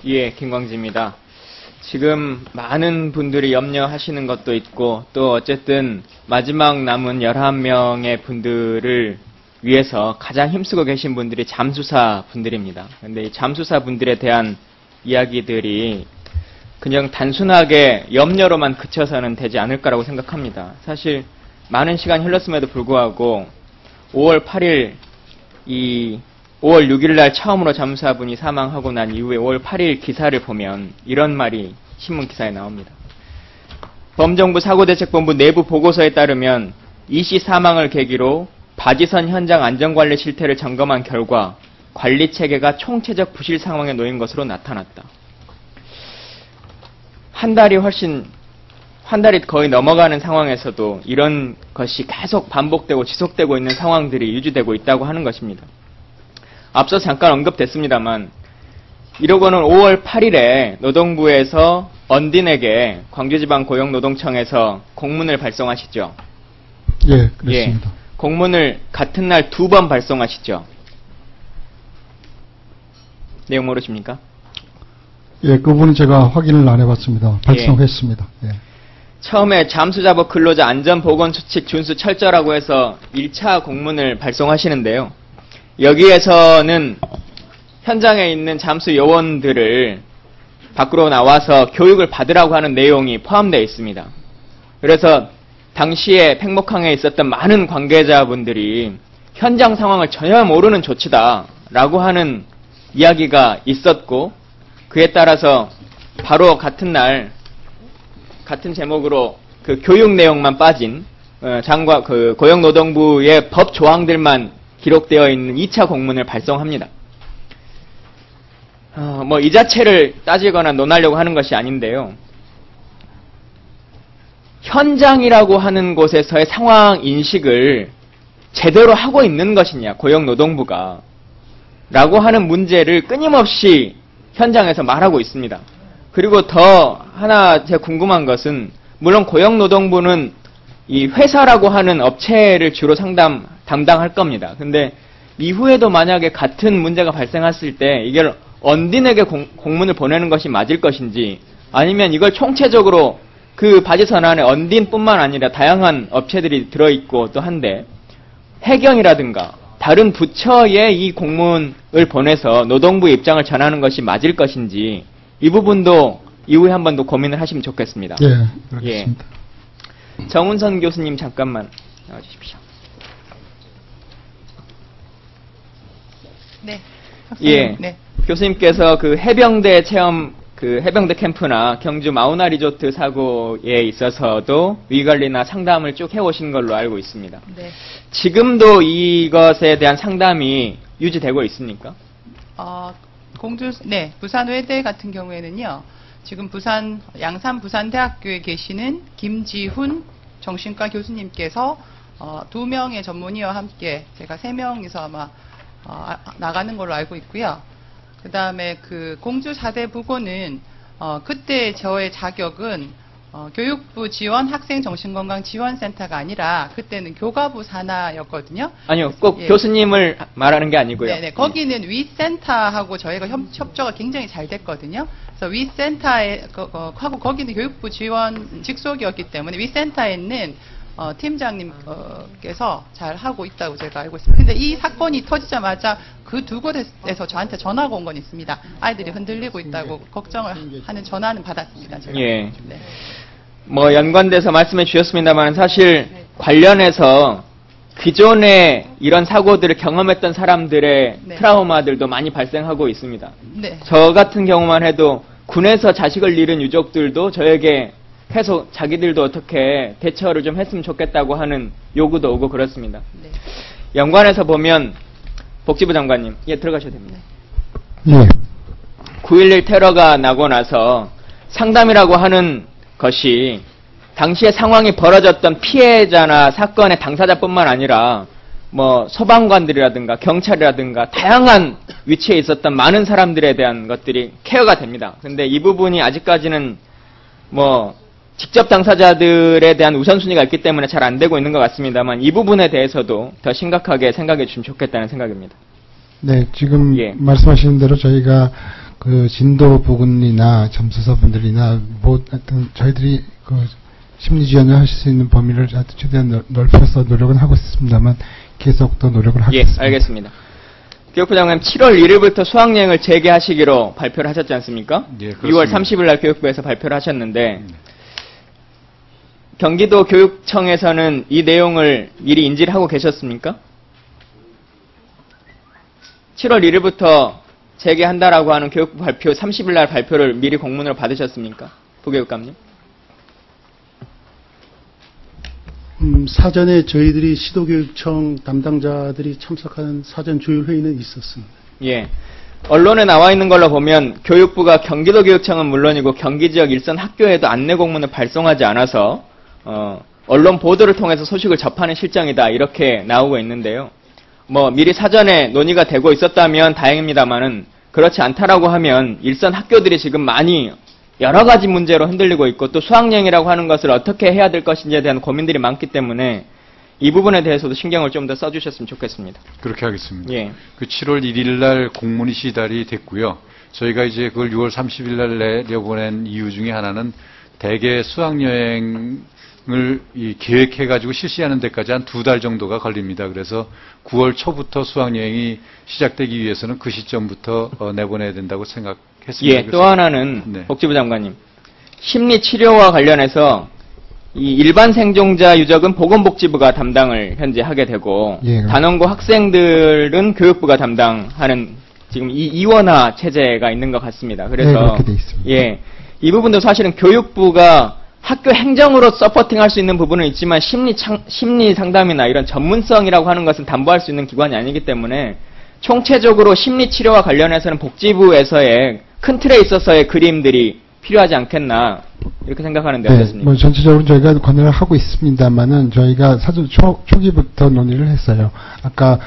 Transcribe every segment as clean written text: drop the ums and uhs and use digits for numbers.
예, 김광지입니다. 지금 많은 분들이 염려하시는 것도 있고 또 어쨌든 마지막 남은 11명의 분들을 위해서 가장 힘쓰고 계신 분들이 잠수사 분들입니다. 근데 이 잠수사 분들에 대한 이야기들이 그냥 단순하게 염려로만 그쳐서는 되지 않을 거라고 생각합니다. 사실 많은 시간이 흘렀음에도 불구하고 5월 8일 5월 6일 날 처음으로 잠수사분이 사망하고 난 이후에 5월 8일 기사를 보면 이런 말이 신문 기사에 나옵니다. 범정부 사고대책본부 내부 보고서에 따르면 이 씨 사망을 계기로 바지선 현장 안전관리 실태를 점검한 결과 관리 체계가 총체적 부실 상황에 놓인 것으로 나타났다. 한 달이 거의 넘어가는 상황에서도 이런 것이 계속 반복되고 지속되고 있는 상황들이 유지되고 있다고 하는 것입니다. 앞서 잠깐 언급됐습니다만 이러고는 5월 8일에 노동부에서 언딘에게 광주지방고용노동청에서 공문을 발송하시죠. 예, 그렇습니다. 예, 공문을 같은 날 2번 발송하시죠. 내용 모르십니까? 예, 그 부분은 제가 확인을 안 해봤습니다. 발송했습니다. 예. 처음에 잠수작업 근로자 안전보건수칙 준수 철저라고 해서 1차 공문을 발송하시는데요. 여기에서는 현장에 있는 잠수 요원들을 밖으로 나와서 교육을 받으라고 하는 내용이 포함되어 있습니다. 그래서 당시에 팽목항에 있었던 많은 관계자분들이 현장 상황을 전혀 모르는 조치다라고 하는 이야기가 있었고 그에 따라서 바로 같은 날 같은 제목으로 그 교육 내용만 빠진 그 고용노동부의 법 조항들만 기록되어 있는 2차 공문을 발송합니다. 이 자체를 따지거나 논하려고 하는 것이 아닌데요. 현장이라고 하는 곳에서의 상황 인식을 제대로 하고 있는 것이냐, 고용노동부가 라고 하는 문제를 끊임없이 현장에서 말하고 있습니다. 그리고 더 하나 제가 궁금한 것은 물론 고용노동부는 이 회사라고 하는 업체를 주로 담당할 겁니다. 근데 이후에도 만약에 같은 문제가 발생했을 때 이걸 언딘에게 공문을 보내는 것이 맞을 것인지 아니면 이걸 총체적으로 그 바지선 안에 언딘뿐만 아니라 다양한 업체들이 들어있고 또 한데 해경이라든가 다른 부처에 이 공문을 보내서 노동부 입장을 전하는 것이 맞을 것인지 이 부분도 이후에 한 번 더 고민을 하시면 좋겠습니다. 예, 그렇습니다. 예. 정운선 교수님 잠깐만 나와주십시오. 네. 예. 네. 교수님께서 그 해병대 체험, 해병대 캠프나 경주 마우나 리조트 사고에 있어서도 위관리나 상담을 쭉 해오신 걸로 알고 있습니다. 네. 지금도 이것에 대한 상담이 유지되고 있습니까? 부산 외대 같은 경우에는요, 지금 양산 부산대학교에 계시는 김지훈 정신과 교수님께서 2명의 전문의와 함께 제가 3명이서 아마 나가는 걸로 알고 있고요. 그 다음에 그 공주 4대 부고는 그때 저의 자격은 교육부 지원 학생정신건강지원센터가 아니라 그때는 교과부 산하였거든요. 아니요, 꼭 교수님을 말하는 게 아니고요. 네네, 거기는 위센터하고 저희가 협조가 굉장히 잘 됐거든요. 그래서 위센터에 하고 거기는 교육부 지원 직속이었기 때문에 위센터에 있는 팀장님께서 잘 하고 있다고 제가 알고 있습니다. 근데 이 사건이 터지자마자 그 두 곳에서 저한테 전화가 온 건 있습니다. 아이들이 흔들리고 있다고 걱정을 하는 전화는 받았습니다. 제가. 예. 네. 연관돼서 말씀해 주셨습니다만 사실 관련해서 기존에 이런 사고들을 경험했던 사람들의 트라우마들도 많이 발생하고 있습니다. 네. 저 같은 경우만 해도 군에서 자식을 잃은 유족들도 저에게 계속 자기들도 어떻게 대처를 좀 했으면 좋겠다고 하는 요구도 오고 그렇습니다. 네. 연관해서 보면 복지부 장관님, 들어가셔도 됩니다. 예. 9.11 테러가 나고 나서 상담이라고 하는 것이 당시에 상황이 벌어졌던 피해자나 사건의 당사자뿐만 아니라 소방관들이라든가 경찰이라든가 다양한 위치에 있었던 많은 사람들에 대한 것들이 케어가 됩니다. 근데 이 부분이 아직까지는 직접 당사자들에 대한 우선순위가 있기 때문에 잘 안 되고 있는 것 같습니다만 이 부분에 대해서도 더 심각하게 생각해 주시면 좋겠다는 생각입니다. 네, 지금 말씀하시는 대로 저희가 그 진도 부근이나 점수서분들이나 뭐 하여튼 저희들이 그 심리 지원을 하실 수 있는 범위를 최대한 넓혀서 노력은 하고 있습니다만 계속 더 노력을 예, 하겠습니다. 알겠습니다. 교육부 장관님 7월 1일부터 수학여행을 재개하시기로 발표를 하셨지 않습니까? 예, 그렇습니다. 6월 30일 날 교육부에서 발표를 하셨는데 경기도 교육청에서는 이 내용을 미리 인지를 하고 계셨습니까? 7월 1일부터 재개한다라고 하는 교육부 발표 30일 날 발표를 미리 공문으로 받으셨습니까? 부교육감님? 사전에 저희들이 시도교육청 담당자들이 참석하는 사전 조율 회의는 있었습니다. 예. 언론에 나와 있는 걸로 보면 교육부가 경기도 교육청은 물론이고 경기 지역 일선 학교에도 안내 공문을 발송하지 않아서 언론 보도를 통해서 소식을 접하는 실정이다 이렇게 나오고 있는데요. 뭐 미리 사전에 논의가 되고 있었다면 다행입니다만은 그렇지 않다라고 하면 일선 학교들이 지금 많이 여러 가지 문제로 흔들리고 있고 또 수학여행이라고 하는 것을 어떻게 해야 될 것인지에 대한 고민들이 많기 때문에 이 부분에 대해서도 신경을 좀 더 써주셨으면 좋겠습니다. 그렇게 하겠습니다. 예. 그 7월 1일 날 공문이 시달이 됐고요. 저희가 이제 그걸 6월 30일 날 내려보낸 이유 중에 하나는 대개 수학여행을 계획해가지고 실시하는 데까지 한 2달 정도가 걸립니다. 그래서 9월 초부터 수학여행이 시작되기 위해서는 그 시점부터 내보내야 된다고 생각했습니다. 예, 또 하나는 네. 복지부 장관님. 심리치료와 관련해서 이 일반 생존자 유적은 보건복지부가 담당을 현재 하게 되고 예, 단원고 학생들은 교육부가 담당하는 지금 이 이원화 체제가 있는 것 같습니다. 그래서 네, 그렇게 돼 있습니다. 예, 이 부분도 사실은 교육부가 학교 행정으로 서포팅할 수 있는 부분은 있지만 심리 상담이나 이런 전문성이라고 하는 것은 담보할 수 있는 기관이 아니기 때문에 총체적으로 심리치료와 관련해서는 복지부에서의 큰 틀에 있어서의 그림들이 필요하지 않겠나 이렇게 생각하는데 어떻습니까? 뭐 전체적으로 저희가 관여를 하고 있습니다만은 저희가 사전 초기부터 논의를 했어요. 아까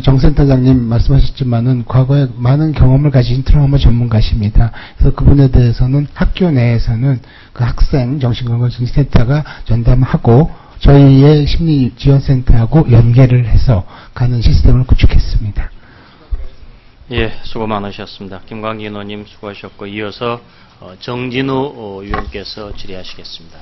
정 센터장님 말씀하셨지만은 과거에 많은 경험을 가진 트라우마 전문가십니다. 그래서 그분에 대해서는 학교 내에서는 그 학생 정신건강증진센터가 전담하고 저희의 심리지원센터하고 연계를 해서 가는 시스템을 구축했습니다. 예, 수고 많으셨습니다. 김광기 의원님 수고하셨고 이어서 정진우 의원께서 질의하시겠습니다.